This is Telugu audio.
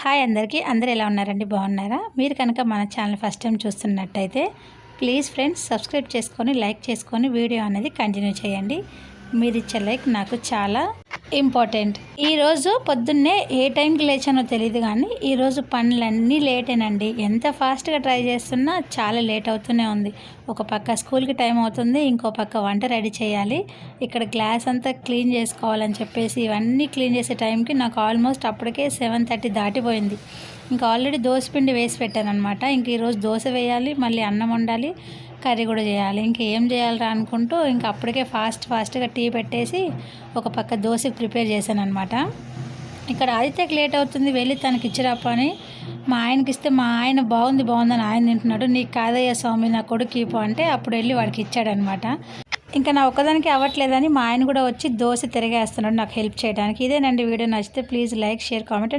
హాయ్ అందరికీ, అందరూ ఎలా ఉన్నారండి? బాగున్నారా? మీరు కనుక మన ఛానల్ ఫస్ట్ టైం చూస్తున్నట్టయితే ప్లీజ్ ఫ్రెండ్స్ సబ్స్క్రైబ్ చేసుకొని లైక్ చేసుకొని వీడియో అనేది కంటిన్యూ చేయండి. మీరు ఇచ్చే లైక్ నాకు చాలా ఇంపార్టెంట్. ఈరోజు పొద్దున్నే ఏ టైంకి లేచానో తెలియదు, కానీ ఈరోజు పనులన్నీ లేటేనండి. ఎంత ఫాస్ట్గా ట్రై చేస్తున్నా చాలా లేట్ అవుతూనే ఉంది. ఒక పక్క స్కూల్కి టైం అవుతుంది, ఇంకో పక్క వంట రెడీ చేయాలి, ఇక్కడ గ్లాస్ అంతా క్లీన్ చేసుకోవాలని చెప్పేసి ఇవన్నీ క్లీన్ చేసే టైంకి నాకు ఆల్మోస్ట్ అప్పటికే 7:30 దాటిపోయింది. ఇంకా ఆల్రెడీ దోసపిండి వేసి పెట్టాను అనమాట. ఇంక ఈరోజు దోశ వేయాలి, మళ్ళీ అన్నం వండాలి, కర్రీ కూడా చేయాలి. ఇంకేం చేయాలరా అనుకుంటూ ఇంకా అప్పటికే ఫాస్ట్గా టీ పెట్టేసి ఒక పక్క దోశకి ప్రిపేర్ చేశాను అనమాట. ఇక్కడ ఆదిత్యకి లేట్ అవుతుంది, వెళ్ళి తనకి ఇచ్చిరాప అని మా ఆయనకి ఇస్తే మా ఆయన బాగుందని ఆయన తింటున్నాడు. నీకు కాదయ్యా స్వామి, నా కొడుకు ఇపో అంటే అప్పుడు వెళ్ళి వాడికి ఇచ్చాడనమాట. ఇంకా నా ఒక్కదానికి అవ్వట్లేదని మా ఆయన కూడా వచ్చి దోశ తిరిగేస్తున్నాడు నాకు హెల్ప్ చేయడానికి. ఇదేనండి వీడియో. నచ్చితే ప్లీజ్ లైక్, షేర్, కామెంట్.